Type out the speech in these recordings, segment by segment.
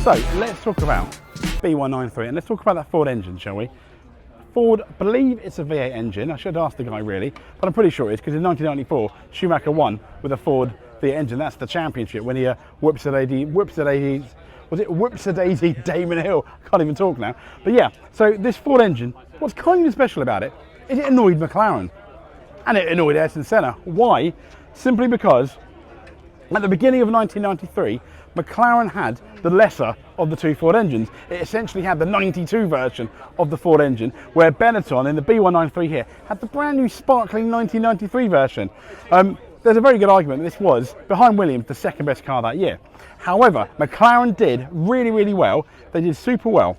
So let's talk about B193 and let's talk about that Ford engine, shall we? Ford, I believe it's a V8 engine. I should ask the guy really, but I'm pretty sure it is because in 1994 Schumacher won with a Ford V8 engine. That's the championship when he whoops a daisy Damon Hill. I can't even talk now. But yeah, so this Ford engine, what's kind of special about it is it annoyed McLaren and it annoyed Ayrton Senna. Why? Simply because at the beginning of 1993, McLaren had the lesser of the two Ford engines. It essentially had the 92 version of the Ford engine, where Benetton in the B193 here had the brand new sparkling 1993 version. There's a very good argument that this was, behind Williams, the second best car that year. However, McLaren did really, really well. They did super well.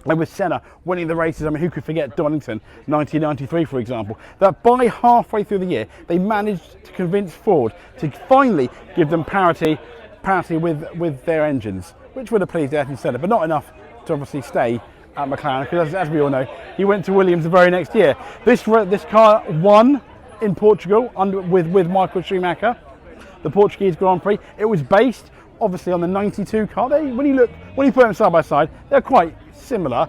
And with Senna winning the races, I mean, who could forget Donington, 1993, for example, that by halfway through the year, they managed to convince Ford to finally give them parity with their engines, which would have pleased Ayrton Senna, but not enough to obviously stay at McLaren, because as we all know, he went to Williams the very next year. This car won in Portugal with Michael Schumacher, the Portuguese Grand Prix. It was based obviously on the 92 car. When you put them side by side, they're quite similar.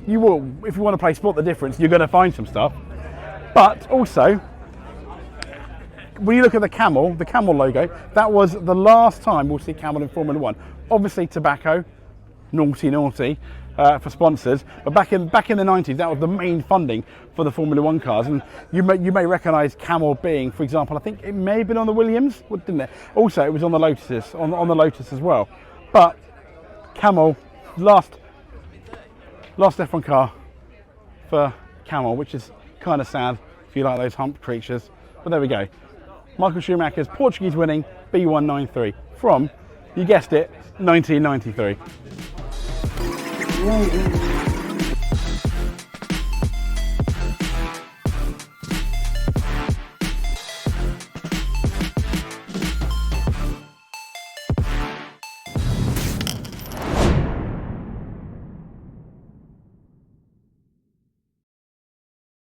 You will, if you want to play spot the difference, you're going to find some stuff. But also, when you look at the Camel logo, that was the last time we'll see Camel in Formula One. Obviously tobacco, naughty, for sponsors, but back in the 90s, that was the main funding for the Formula One cars. And you may recognise Camel being, for example, I think it may have been on the Williams, didn't it? Also, it was on the Lotus, on the Lotus as well. But Camel, last F1 car for Camel, which is kind of sad if you like those hump creatures. But there we go. Michael Schumacher's Portuguese winning B193 from, you guessed it, 1993.